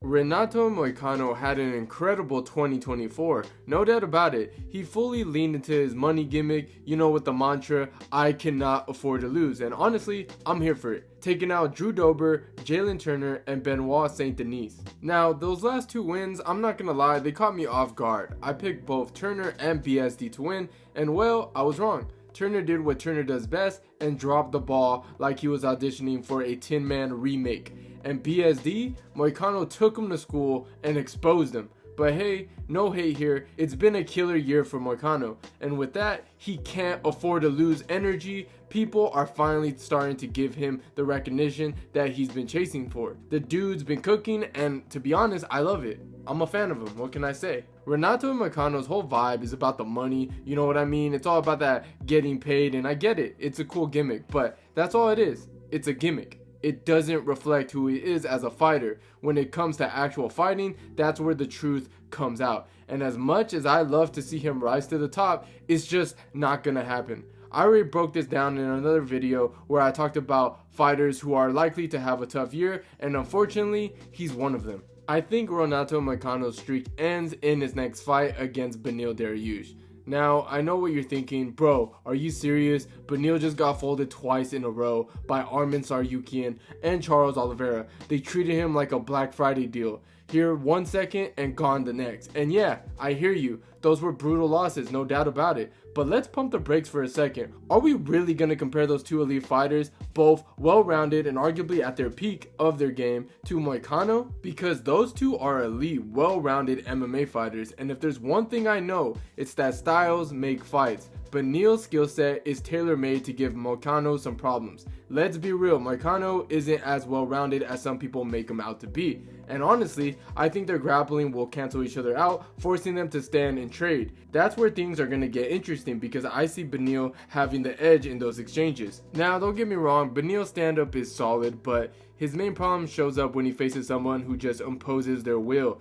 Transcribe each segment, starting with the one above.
Renato Moicano had an incredible 2024, no doubt about it. He fully leaned into his money gimmick, with the mantra, I cannot afford to lose, and honestly, I'm here for it. Taking out Drew Dober, Jalen Turner, and Benoit St. Denis. Now, those last two wins, I'm not gonna lie, they caught me off guard. I picked both Turner and BSD to win, and well, I was wrong. Turner did what Turner does best and dropped the ball like he was auditioning for a Tin Man remake. And BSD, Moicano took him to school and exposed him. But hey, no hate here, it's been a killer year for Moicano, and with that, he can't afford to lose energy. People are finally starting to give him the recognition that he's been chasing for. The dude's been cooking, and to be honest, I love it. I'm a fan of him, what can I say? Renato Moicano's whole vibe is about the money, you know what I mean? It's all about that getting paid, and I get it, it's a cool gimmick, but that's all it is, it's a gimmick. It doesn't reflect who he is as a fighter. When it comes to actual fighting, that's where the truth comes out. And as much as I love to see him rise to the top, it's just not gonna happen. I already broke this down in another video where I talked about fighters who are likely to have a tough year, and unfortunately, he's one of them. I think Renato Moicano's streak ends in his next fight against Beneil Dariush. Now, I know what you're thinking, bro, are you serious? Beneil just got folded twice in a row by Arman Tsarukyan and Charles Oliveira. They treated him like a Black Friday deal. Here 1 second and gone the next. And yeah, I hear you. Those were brutal losses, no doubt about it. But let's pump the brakes for a second. Are we really going to compare those two elite fighters, both well-rounded and arguably at their peak of their game, to Moicano? Because those two are elite, well-rounded MMA fighters, and if there's one thing I know, it's that styles make fights. Beneil's skill set is tailor-made to give Moicano some problems. Let's be real, Moicano isn't as well-rounded as some people make him out to be. And honestly, I think their grappling will cancel each other out, forcing them to stand and trade. That's where things are going to get interesting because I see Beneil having the edge in those exchanges. Now, don't get me wrong, Beneil's stand-up is solid, but his main problem shows up when he faces someone who just imposes their will,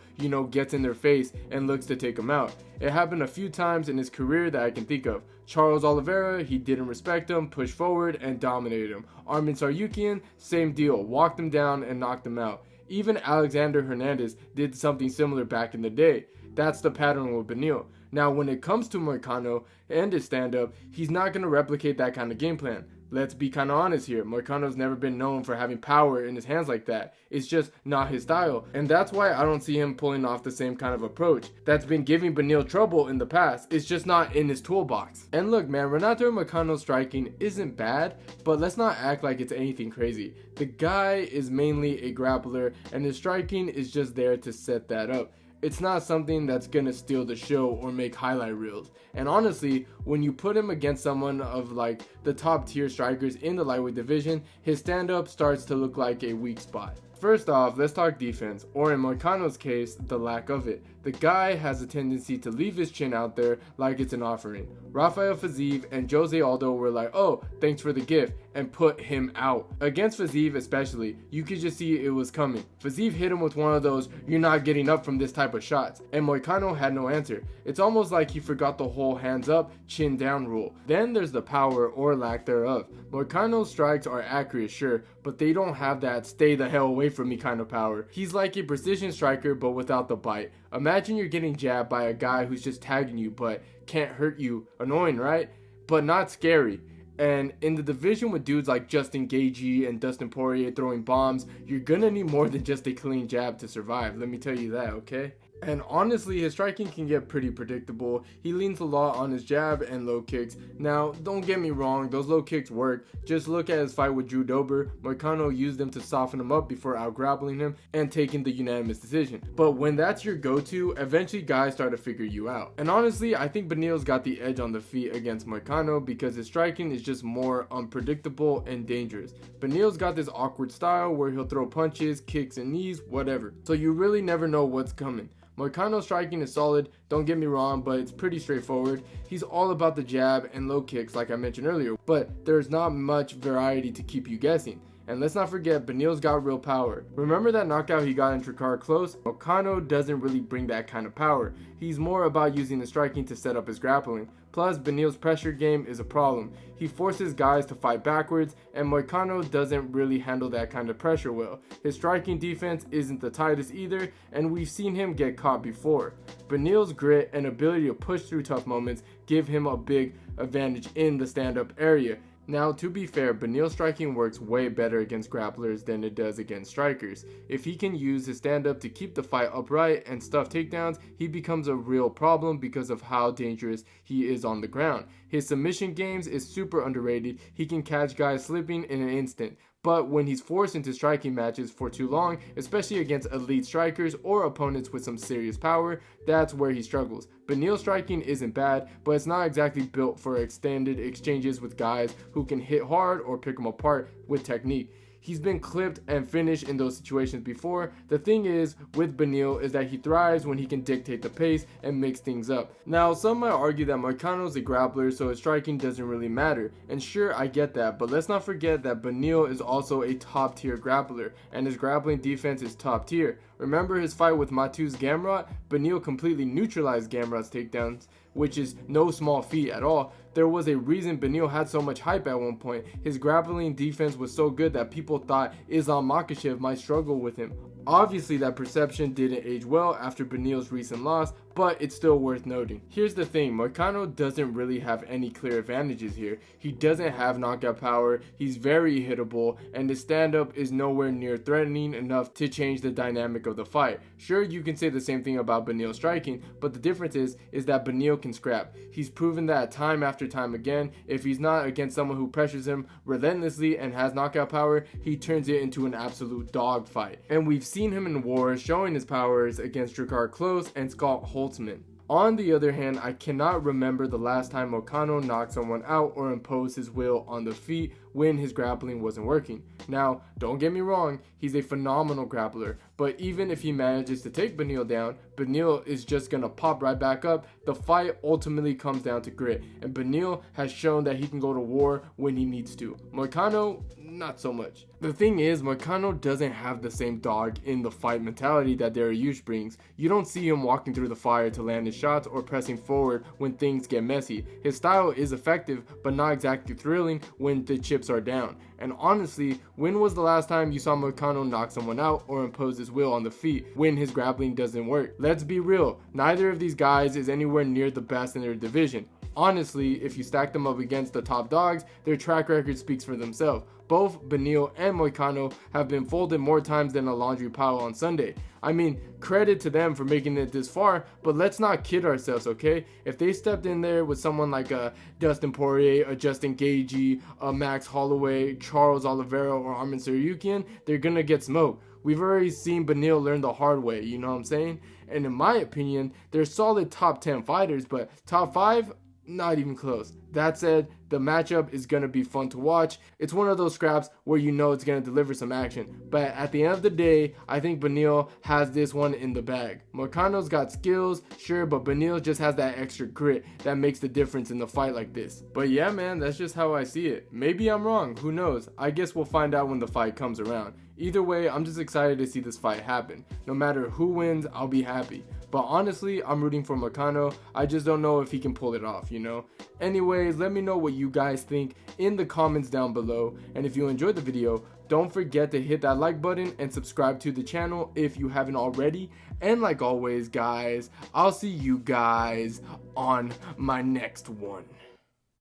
gets in their face and looks to take him out. It happened a few times in his career that I can think of. Charles Oliveira, he didn't respect him, pushed forward, and dominated him. Arman Tsarukyan, same deal, walked him down and knocked him out. Even Alexander Hernandez did something similar back in the day. That's the pattern with Beneil. Now, when it comes to Moicano and his stand-up, he's not going to replicate that kind of game plan. Let's be kind of honest here. Moicano's never been known for having power in his hands like that. It's just not his style. And that's why I don't see him pulling off the same kind of approach that's been giving Beneil trouble in the past. It's just not in his toolbox. And look, man, Renato Moicano's striking isn't bad, but let's not act like it's anything crazy. The guy is mainly a grappler, and his striking is just there to set that up. It's not something that's gonna steal the show or make highlight reels. And honestly, when you put him against someone of like the top tier strikers in the lightweight division, his stand-up starts to look like a weak spot. First off, let's talk defense, or in Moicano's case, the lack of it. The guy has a tendency to leave his chin out there like it's an offering. Rafael Fiziev and Jose Aldo were like, oh, thanks for the gift, and put him out. Against Fiziev especially, you could just see it was coming. Fiziev hit him with one of those, you're not getting up from this type of shots, and Moicano had no answer. It's almost like he forgot the whole hands up, chin down rule. Then there's the power or lack thereof. Moicano's strikes are accurate, sure, but they don't have that stay the hell away from me kind of power. He's like a precision striker but without the bite. Imagine you're getting jabbed by a guy who's just tagging you but can't hurt you. Annoying, right? But not scary. And in the division with dudes like Justin Gaethje and Dustin Poirier throwing bombs, you're gonna need more than just a clean jab to survive. Let me tell you that, okay? And honestly, his striking can get pretty predictable. He leans a lot on his jab and low kicks. Now, don't get me wrong, those low kicks work. Just look at his fight with Drew Dober. Moicano used them to soften him up before out-grappling him and taking the unanimous decision. But when that's your go-to, eventually guys start to figure you out. And honestly, I think Beneil's got the edge on the feet against Moicano because his striking is just more unpredictable and dangerous. Beneil's got this awkward style where he'll throw punches, kicks, and knees, whatever. So you really never know what's coming. Moicano's striking is solid, don't get me wrong, but it's pretty straightforward. He's all about the jab and low kicks like I mentioned earlier, but there's not much variety to keep you guessing. And let's not forget, Beneil's got real power. Remember that knockout he got in Tricard close? Moicano doesn't really bring that kind of power. He's more about using the striking to set up his grappling. Plus, Beneil's pressure game is a problem. He forces guys to fight backwards, and Moicano doesn't really handle that kind of pressure well. His striking defense isn't the tightest either, and we've seen him get caught before. Beneil's grit and ability to push through tough moments give him a big advantage in the stand-up area. Now, to be fair, Beneil's striking works way better against grapplers than it does against strikers. If he can use his stand-up to keep the fight upright and stuff takedowns, he becomes a real problem because of how dangerous he is on the ground. His submission games is super underrated. He can catch guys slipping in an instant. But when he's forced into striking matches for too long, especially against elite strikers or opponents with some serious power, that's where he struggles. Beneil's striking isn't bad, but it's not exactly built for extended exchanges with guys who can hit hard or pick them apart with technique. He's been clipped and finished in those situations before. The thing is with Beneil is that he thrives when he can dictate the pace and mix things up. Now, some might argue that Moicano's a grappler, so his striking doesn't really matter. And sure, I get that, but let's not forget that Beneil is also a top tier grappler, and his grappling defense is top tier. Remember his fight with Mateusz Gamrot? Beneil completely neutralized Gamrot's takedowns, which is no small feat at all. There was a reason Beneil had so much hype at one point. His grappling defense was so good that people thought Islam Makhachev might struggle with him. Obviously, that perception didn't age well after Beneil's recent loss, but it's still worth noting. Here's the thing, Moicano doesn't really have any clear advantages here. He doesn't have knockout power, he's very hittable, and his stand-up is nowhere near threatening enough to change the dynamic of the fight. Sure, you can say the same thing about Beneil's striking, but the difference is that Beneil can scrap. He's proven that time after time again. If he's not against someone who pressures him relentlessly and has knockout power, he turns it into an absolute dogfight. And we've seen him in war showing his powers against Tricard Close and Scott Holtzman. On the other hand, I cannot remember the last time Moicano knocked someone out or imposed his will on the feet when his grappling wasn't working. Now, don't get me wrong, he's a phenomenal grappler, but even if he manages to take Beneil down, Beneil is just gonna pop right back up. The fight ultimately comes down to grit, and Beneil has shown that he can go to war when he needs to. Moicano, not so much. The thing is, Moicano doesn't have the same dog in the fight mentality that Dariush brings. You don't see him walking through the fire to land his shots or pressing forward when things get messy. His style is effective, but not exactly thrilling when the chips are down. And honestly, when was the last time you saw Moicano knock someone out or impose his will on the feet when his grappling doesn't work? Let's be real, neither of these guys is anywhere near the best in their division. Honestly, if you stack them up against the top dogs, their track record speaks for themselves. Both Beneil and Moicano have been folded more times than a laundry pile on Sunday. I mean, credit to them for making it this far, but let's not kid ourselves, okay? If they stepped in there with someone like a Dustin Poirier, a Justin Gaethje, a Max Holloway, Charles Oliveira, or Arman Tsarukyan, they're gonna get smoked. We've already seen Beneil learn the hard way, you know what I'm saying? And in my opinion, they're solid top 10 fighters, but top 5? Not even close. That said, the matchup is going to be fun to watch. It's one of those scraps where you know it's going to deliver some action. But at the end of the day, I think Beneil has this one in the bag. Moicano's got skills, sure, but Beneil just has that extra grit that makes the difference in the fight like this. But yeah, man, that's just how I see it. Maybe I'm wrong, who knows? I guess we'll find out when the fight comes around. Either way, I'm just excited to see this fight happen. No matter who wins, I'll be happy. But honestly, I'm rooting for Moicano. I just don't know if he can pull it off, you know? Anyways, let me know what you guys think in the comments down below. And if you enjoyed the video, don't forget to hit that like button and subscribe to the channel if you haven't already. And like always, guys, I'll see you guys on my next one.